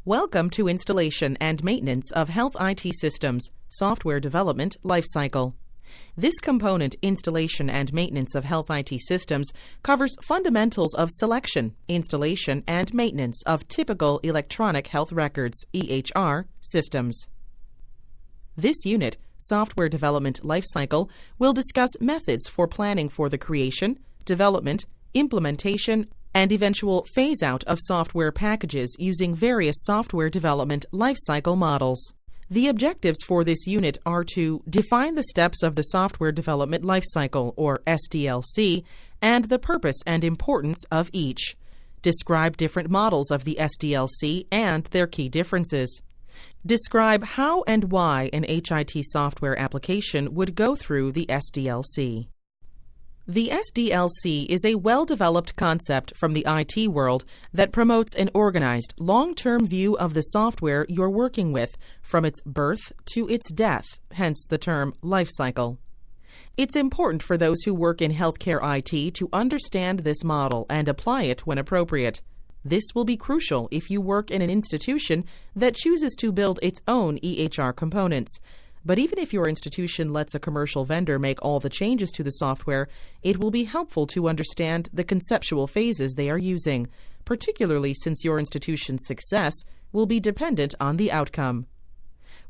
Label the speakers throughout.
Speaker 1: Welcome to Installation and Maintenance of Health IT Systems, Software Development Lifecycle. This component, Installation and Maintenance of Health IT Systems, covers fundamentals of selection, installation, and maintenance of typical electronic health records, EHR, systems. This unit, Software Development Lifecycle, will discuss methods for planning for the creation, development, implementation, and eventual phase-out of software packages using various software development lifecycle models. The objectives for this unit are to define the steps of the software development lifecycle, or SDLC, and the purpose and importance of each. Describe different models of the SDLC and their key differences. Describe how and why an HIT software application would go through the SDLC. The SDLC is a well-developed concept from the IT world that promotes an organized, long-term view of the software you're working with from its birth to its death, hence the term lifecycle. It's important for those who work in healthcare IT to understand this model and apply it when appropriate. This will be crucial if you work in an institution that chooses to build its own EHR components. But even if your institution lets a commercial vendor make all the changes to the software, it will be helpful to understand the conceptual phases they are using, particularly since your institution's success will be dependent on the outcome.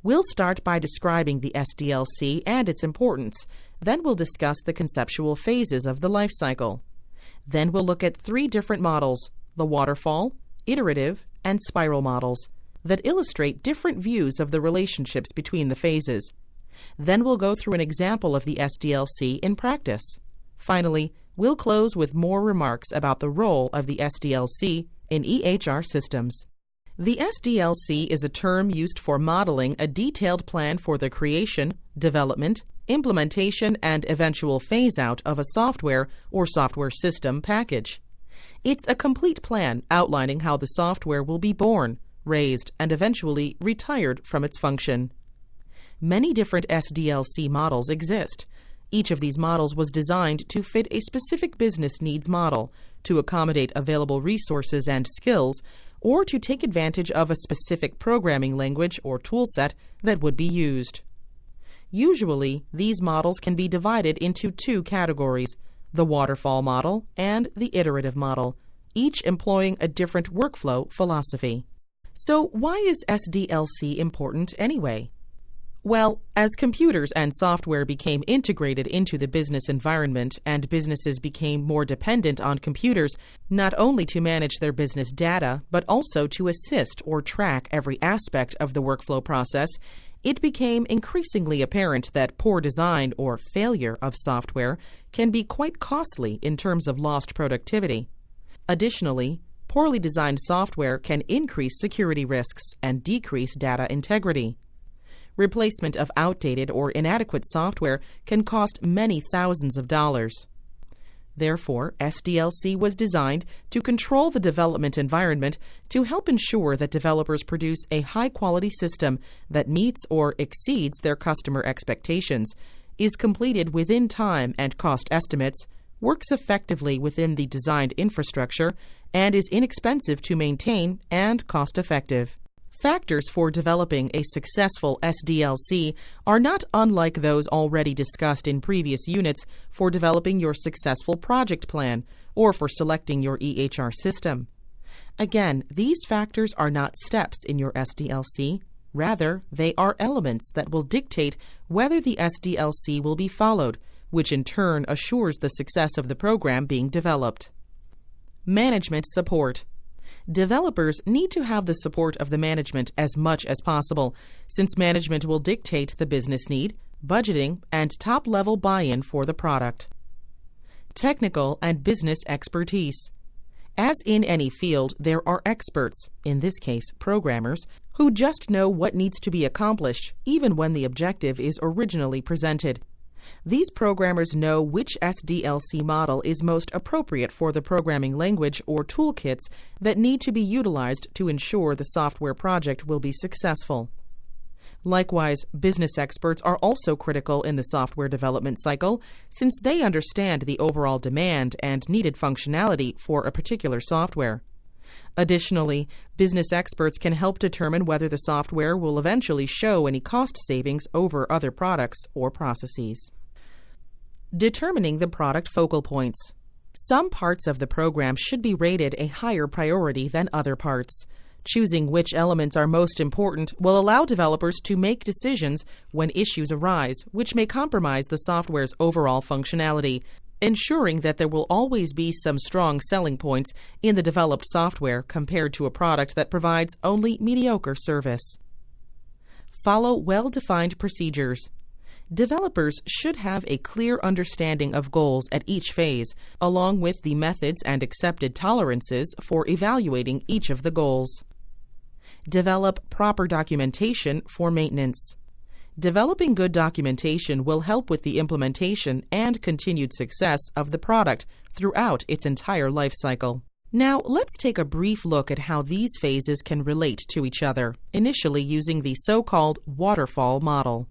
Speaker 1: We'll start by describing the SDLC and its importance. Then we'll discuss the conceptual phases of the life cycle. Then we'll look at 3 different models: the waterfall, iterative, and spiral models, that illustrate different views of the relationships between the phases. Then we'll go through an example of the SDLC in practice. Finally, we'll close with more remarks about the role of the SDLC in EHR systems. The SDLC is a term used for modeling a detailed plan for the creation, development, implementation, and eventual phase-out of a software or software system package. It's a complete plan outlining how the software will be born, raised, and eventually retired from its function. Many different SDLC models exist. Each of these models was designed to fit a specific business needs model, to accommodate available resources and skills, or to take advantage of a specific programming language or toolset that would be used. Usually, these models can be divided into 2 categories: the waterfall model and the iterative model, each employing a different workflow philosophy. So why is SDLC important anyway? Well, as computers and software became integrated into the business environment and businesses became more dependent on computers not only to manage their business data but also to assist or track every aspect of the workflow process, it became increasingly apparent that poor design or failure of software can be quite costly in terms of lost productivity. Additionally, poorly designed software can increase security risks and decrease data integrity. Replacement of outdated or inadequate software can cost many thousands of dollars. Therefore, SDLC was designed to control the development environment to help ensure that developers produce a high-quality system that meets or exceeds their customer expectations, is completed within time and cost estimates, works effectively within the designed infrastructure, and is inexpensive to maintain and cost-effective. Factors for developing a successful SDLC are not unlike those already discussed in previous units for developing your successful project plan or for selecting your EHR system. Again, these factors are not steps in your SDLC. Rather, they are elements that will dictate whether the SDLC will be followed, which in turn assures the success of the program being developed. Management support. Developers need to have the support of the management as much as possible, since management will dictate the business need, budgeting, and top-level buy-in for the product. Technical and business expertise. As in any field, there are experts, in this case programmers, who just know what needs to be accomplished, even when the objective is originally presented. These programmers know which SDLC model is most appropriate for the programming language or toolkits that need to be utilized to ensure the software project will be successful. Likewise, business experts are also critical in the software development cycle since they understand the overall demand and needed functionality for a particular software. Additionally, business experts can help determine whether the software will eventually show any cost savings over other products or processes. Determining the product focal points. Some parts of the program should be rated a higher priority than other parts. Choosing which elements are most important will allow developers to make decisions when issues arise, which may compromise the software's overall functionality, ensuring that there will always be some strong selling points in the developed software compared to a product that provides only mediocre service. Follow well-defined procedures. Developers should have a clear understanding of goals at each phase, along with the methods and accepted tolerances for evaluating each of the goals. Develop proper documentation for maintenance. Developing good documentation will help with the implementation and continued success of the product throughout its entire life cycle. Now, let's take a brief look at how these phases can relate to each other, initially using the so-called waterfall model.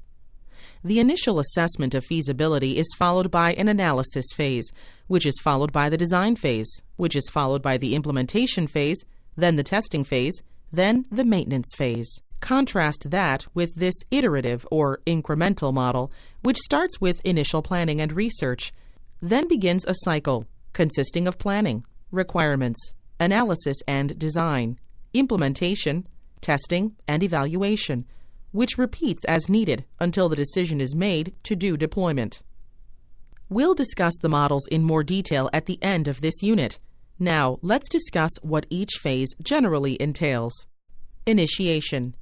Speaker 1: The initial assessment of feasibility is followed by an analysis phase, which is followed by the design phase, which is followed by the implementation phase, then the testing phase, then the maintenance phase. Contrast that with this iterative or incremental model, which starts with initial planning and research, then begins a cycle consisting of planning, requirements, analysis and design, implementation, testing, and evaluation, which repeats as needed until the decision is made to do deployment. We'll discuss the models in more detail at the end of this unit. Now, let's discuss what each phase generally entails. Initiation.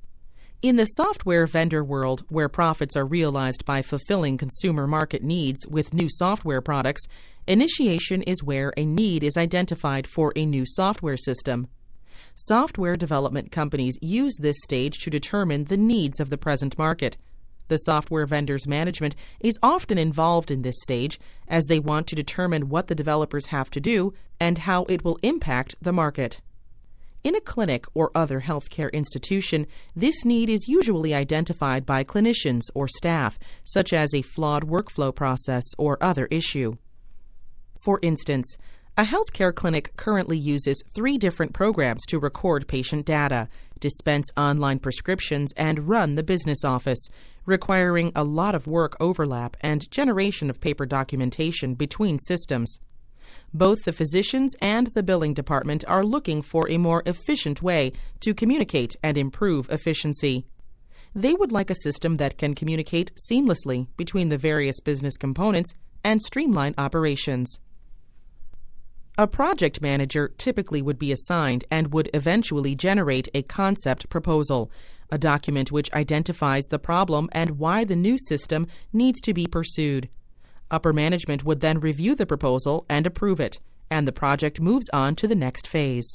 Speaker 1: In the software vendor world, where profits are realized by fulfilling consumer market needs with new software products, initiation is where a need is identified for a new software system. Software development companies use this stage to determine the needs of the present market. The software vendor's management is often involved in this stage, as they want to determine what the developers have to do and how it will impact the market. In a clinic or other healthcare institution, this need is usually identified by clinicians or staff, such as a flawed workflow process or other issue. For instance, a healthcare clinic currently uses 3 different programs to record patient data, dispense online prescriptions, and run the business office, requiring a lot of work overlap and generation of paper documentation between systems. Both the physicians and the billing department are looking for a more efficient way to communicate and improve efficiency. They would like a system that can communicate seamlessly between the various business components and streamline operations. A project manager typically would be assigned and would eventually generate a concept proposal, a document which identifies the problem and why the new system needs to be pursued. Upper management would then review the proposal and approve it, and the project moves on to the next phase.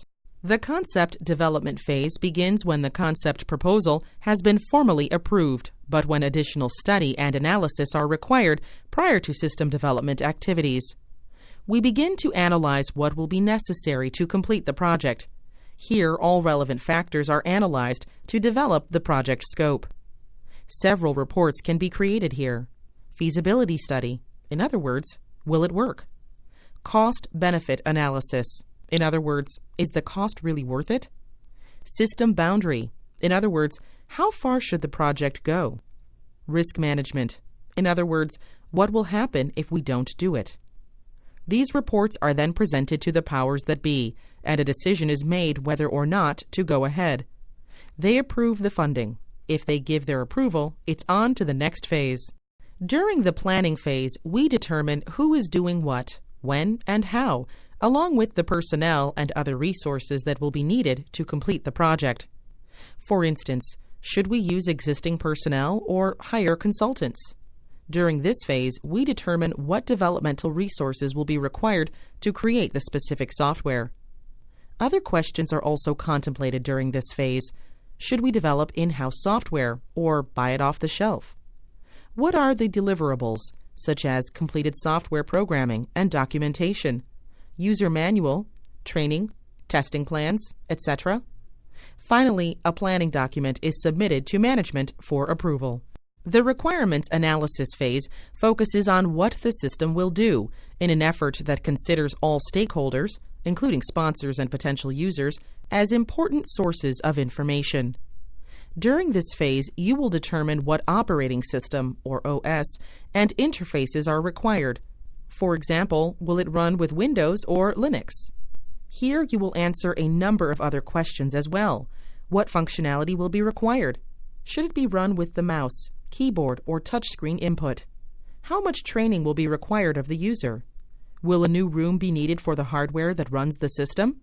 Speaker 1: The concept development phase begins when the concept proposal has been formally approved, but when additional study and analysis are required prior to system development activities. We begin to analyze what will be necessary to complete the project. Here, all relevant factors are analyzed to develop the project scope. Several reports can be created here. Feasibility study. In other words, will it work? Cost-benefit analysis. In other words, is the cost really worth it? System boundary. In other words, how far should the project go? Risk management. In other words, what will happen if we don't do it? These reports are then presented to the powers that be, and a decision is made whether or not to go ahead. They approve the funding. If they give their approval, it's on to the next phase. During the planning phase, we determine who is doing what, when, and how, along with the personnel and other resources that will be needed to complete the project. For instance, should we use existing personnel or hire consultants? During this phase, we determine what developmental resources will be required to create the specific software. Other questions are also contemplated during this phase. Should we develop in-house software or buy it off the shelf? What are the deliverables, such as completed software programming and documentation, user manual, training, testing plans, etc.? Finally, a planning document is submitted to management for approval. The requirements analysis phase focuses on what the system will do in an effort that considers all stakeholders, including sponsors and potential users, as important sources of information. During this phase, you will determine what operating system, or OS, and interfaces are required. For example, will it run with Windows or Linux? Here you will answer a number of other questions as well. What functionality will be required? Should it be run with the mouse, keyboard, or touchscreen input? How much training will be required of the user? Will a new room be needed for the hardware that runs the system?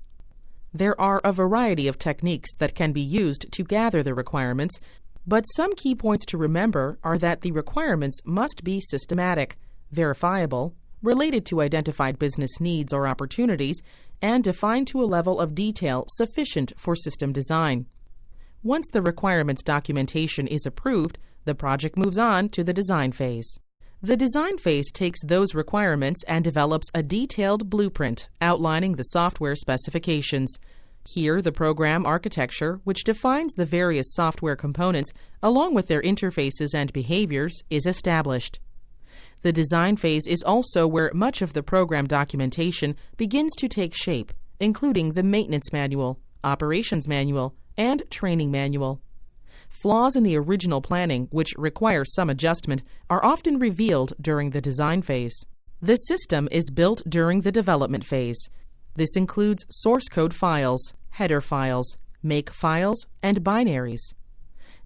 Speaker 1: There are a variety of techniques that can be used to gather the requirements, but some key points to remember are that the requirements must be systematic, verifiable, related to identified business needs or opportunities, and defined to a level of detail sufficient for system design. Once the requirements documentation is approved, the project moves on to the design phase. The design phase takes those requirements and develops a detailed blueprint outlining the software specifications. Here, the program architecture, which defines the various software components along with their interfaces and behaviors, is established. The design phase is also where much of the program documentation begins to take shape, including the maintenance manual, operations manual, and training manual. Flaws in the original planning, which require some adjustment, are often revealed during the design phase. The system is built during the development phase. This includes source code files, header files, make files, and binaries.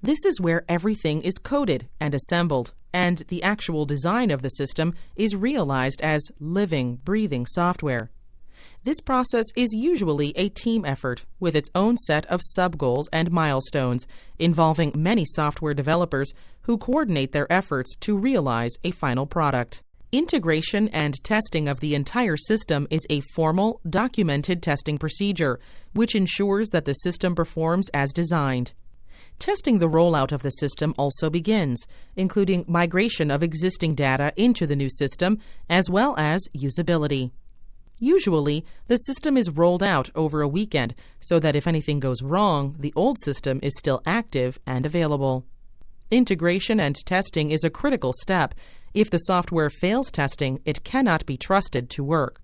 Speaker 1: This is where everything is coded and assembled, and the actual design of the system is realized as living, breathing software. This process is usually a team effort with its own set of sub-goals and milestones, involving many software developers who coordinate their efforts to realize a final product. Integration and testing of the entire system is a formal, documented testing procedure, which ensures that the system performs as designed. Testing the rollout of the system also begins, including migration of existing data into the new system, as well as usability. Usually, the system is rolled out over a weekend so that if anything goes wrong, the old system is still active and available. Integration and testing is a critical step. If the software fails testing, it cannot be trusted to work.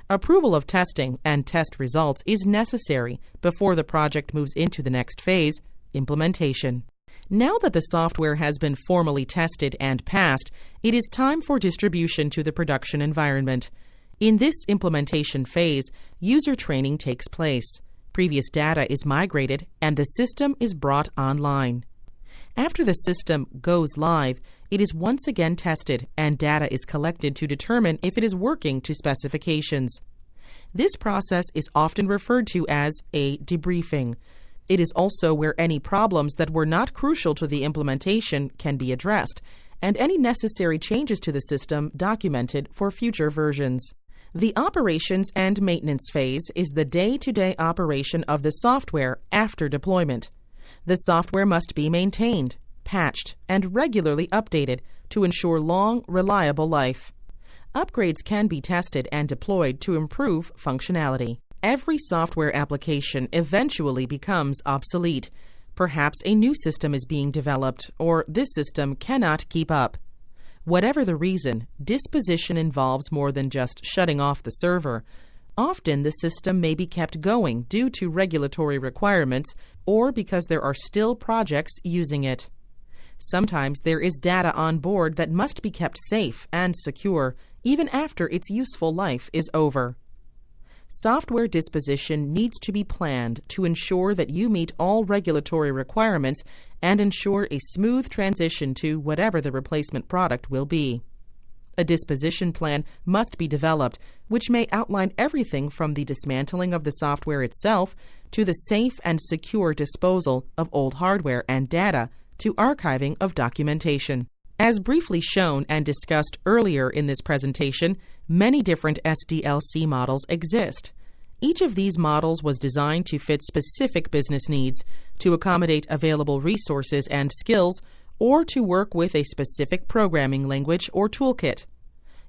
Speaker 1: Approval of testing and test results is necessary before the project moves into the next phase, implementation. Now that the software has been formally tested and passed, it is time for distribution to the production environment. In this implementation phase, user training takes place. Previous data is migrated and the system is brought online. After the system goes live, it is once again tested and data is collected to determine if it is working to specifications. This process is often referred to as a debriefing. It is also where any problems that were not crucial to the implementation can be addressed, and any necessary changes to the system documented for future versions. The operations and maintenance phase is the day-to-day operation of the software after deployment. The software must be maintained, patched, and regularly updated to ensure long, reliable life. Upgrades can be tested and deployed to improve functionality. Every software application eventually becomes obsolete. Perhaps a new system is being developed, or this system cannot keep up. Whatever the reason, disposition involves more than just shutting off the server. Often the system may be kept going due to regulatory requirements or because there are still projects using it. Sometimes there is data on board that must be kept safe and secure even after its useful life is over. Software disposition needs to be planned to ensure that you meet all regulatory requirements and ensure a smooth transition to whatever the replacement product will be. A disposition plan must be developed, which may outline everything from the dismantling of the software itself to the safe and secure disposal of old hardware and data to archiving of documentation. As briefly shown and discussed earlier in this presentation, many different SDLC models exist. Each of these models was designed to fit specific business needs, to accommodate available resources and skills, or to work with a specific programming language or toolkit.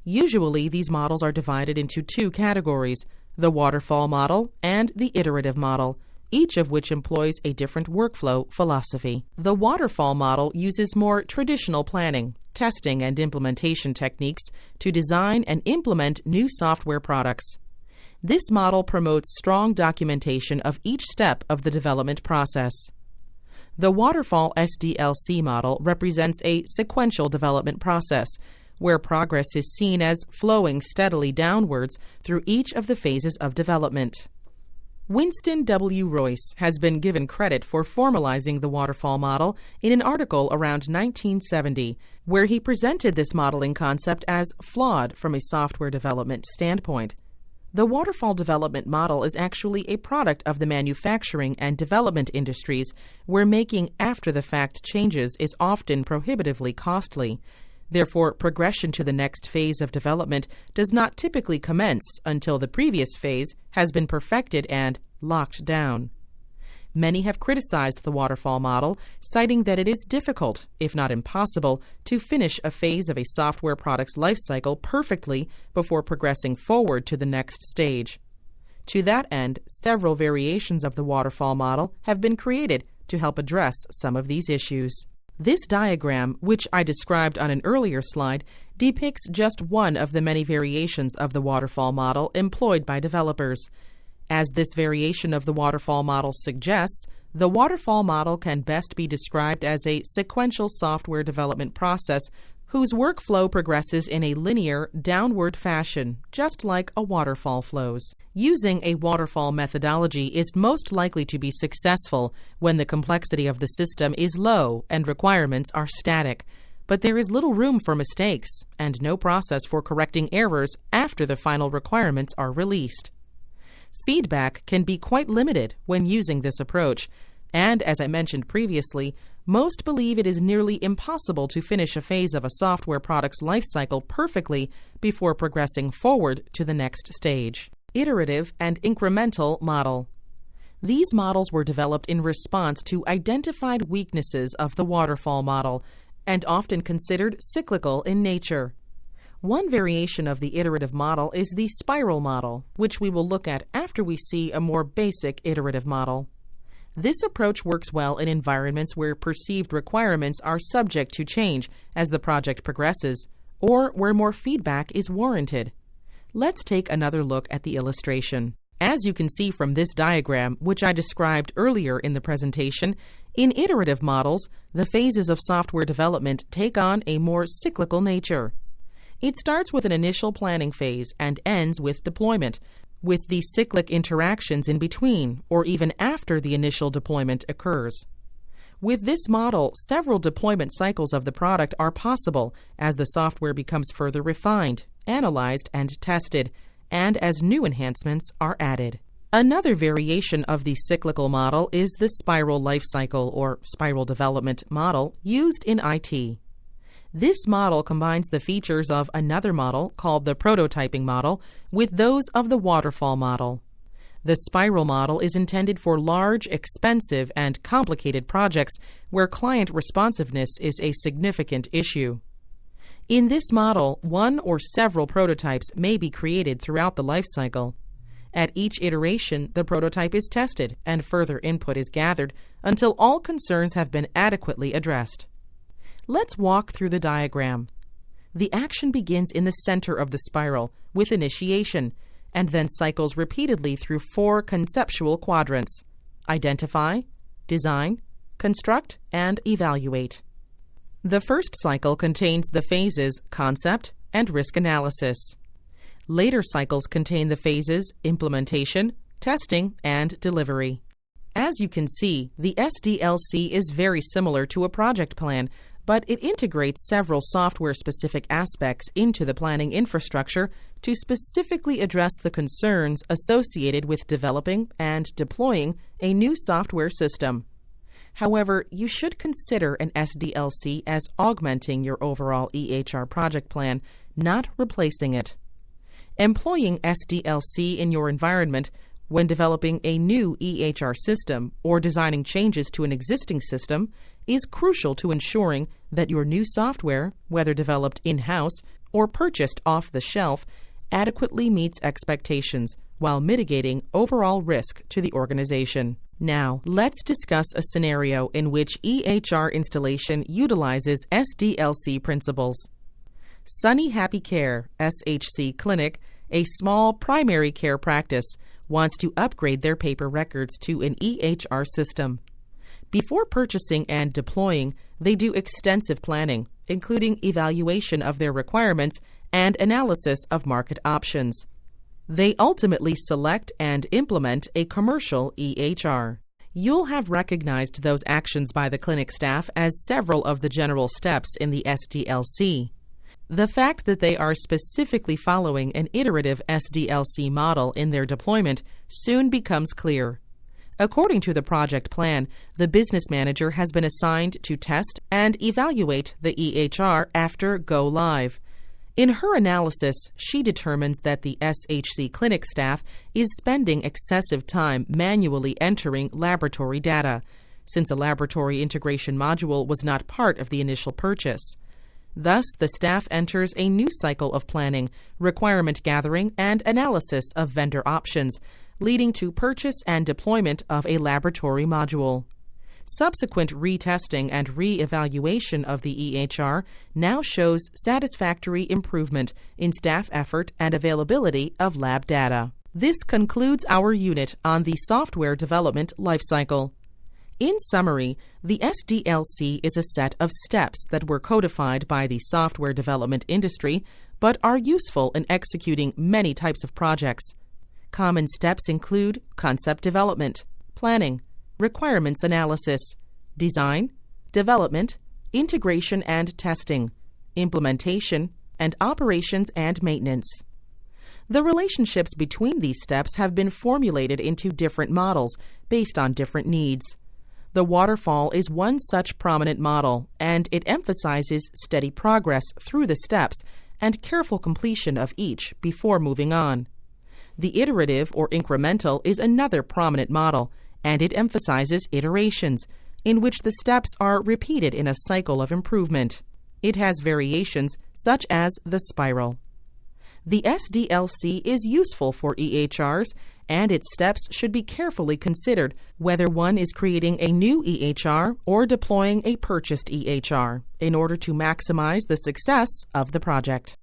Speaker 1: Usually, these models are divided into two categories, the waterfall model and the iterative model, each of which employs a different workflow philosophy. The waterfall model uses more traditional planning, testing, and implementation techniques to design and implement new software products. This model promotes strong documentation of each step of the development process. The waterfall SDLC model represents a sequential development process, where progress is seen as flowing steadily downwards through each of the phases of development. Winston W. Royce has been given credit for formalizing the waterfall model in an article around 1970, where he presented this modeling concept as flawed from a software development standpoint. The waterfall development model is actually a product of the manufacturing and development industries, where making after-the-fact changes is often prohibitively costly. Therefore, progression to the next phase of development does not typically commence until the previous phase has been perfected and locked down. Many have criticized the waterfall model, citing that it is difficult, if not impossible, to finish a phase of a software product's life cycle perfectly before progressing forward to the next stage. To that end, several variations of the waterfall model have been created to help address some of these issues. This diagram, which I described on an earlier slide, depicts just one of the many variations of the waterfall model employed by developers. As this variation of the waterfall model suggests, the waterfall model can best be described as a sequential software development process whose workflow progresses in a linear, downward fashion, just like a waterfall flows. Using a waterfall methodology is most likely to be successful when the complexity of the system is low and requirements are static, but there is little room for mistakes and no process for correcting errors after the final requirements are released. Feedback can be quite limited when using this approach, and as I mentioned previously, most believe it is nearly impossible to finish a phase of a software product's life cycle perfectly before progressing forward to the next stage. Iterative and incremental model. These models were developed in response to identified weaknesses of the waterfall model and often considered cyclical in nature. One variation of the iterative model is the spiral model, which we will look at after we see a more basic iterative model. This approach works well in environments where perceived requirements are subject to change as the project progresses, or where more feedback is warranted. Let's take another look at the illustration. As you can see from this diagram, which I described earlier in the presentation, in iterative models, the phases of software development take on a more cyclical nature. It starts with an initial planning phase and ends with deployment, with the cyclic interactions in between or even after the initial deployment occurs. With this model, several deployment cycles of the product are possible as the software becomes further refined, analyzed, and tested, and as new enhancements are added. Another variation of the cyclical model is the spiral life cycle or spiral development model used in IT. This model combines the features of another model called the prototyping model with those of the waterfall model. The spiral model is intended for large, expensive, and complicated projects where client responsiveness is a significant issue. In this model, one or several prototypes may be created throughout the life cycle. At each iteration, the prototype is tested and further input is gathered until all concerns have been adequately addressed. Let's walk through the diagram. The action begins in the center of the spiral with initiation and then cycles repeatedly through 4 conceptual quadrants: identify, design, construct, and evaluate. The first cycle contains the phases concept and risk analysis. Later cycles contain the phases implementation, testing, and delivery. As you can see, the SDLC is very similar to a project plan, but it integrates several software-specific aspects into the planning infrastructure to specifically address the concerns associated with developing and deploying a new software system. However, you should consider an SDLC as augmenting your overall EHR project plan, not replacing it. Employing SDLC in your environment when developing a new EHR system or designing changes to an existing system is crucial to ensuring that your new software, whether developed in-house or purchased off the shelf, adequately meets expectations while mitigating overall risk to the organization. Now, let's discuss a scenario in which EHR installation utilizes SDLC principles. Sunny Happy Care, SHC Clinic, A small primary care practice wants to upgrade their paper records to an EHR system. Before purchasing and deploying, they do extensive planning, including evaluation of their requirements and analysis of market options. They ultimately select and implement a commercial EHR. You'll have recognized those actions by the clinic staff as several of the general steps in the SDLC. The fact that they are specifically following an iterative SDLC model in their deployment soon becomes clear. According to the project plan, the business manager has been assigned to test and evaluate the EHR after go live. In her analysis, she determines that the SHC clinic staff is spending excessive time manually entering laboratory data, since a laboratory integration module was not part of the initial purchase. Thus, the staff enters a new cycle of planning, requirement gathering, and analysis of vendor options, leading to purchase and deployment of a laboratory module. Subsequent retesting and re-evaluation of the EHR now shows satisfactory improvement in staff effort and availability of lab data. This concludes our unit on the software development lifecycle. In summary, the SDLC is a set of steps that were codified by the software development industry but are useful in executing many types of projects. Common steps include concept development, planning, requirements analysis, design, development, integration and testing, implementation, and operations and maintenance. The relationships between these steps have been formulated into different models based on different needs. The waterfall is one such prominent model, and it emphasizes steady progress through the steps and careful completion of each before moving on. The iterative or incremental is another prominent model, and it emphasizes iterations, in which the steps are repeated in a cycle of improvement. It has variations, such as the spiral. The SDLC is useful for EHRs, and its steps should be carefully considered whether one is creating a new EHR or deploying a purchased EHR in order to maximize the success of the project.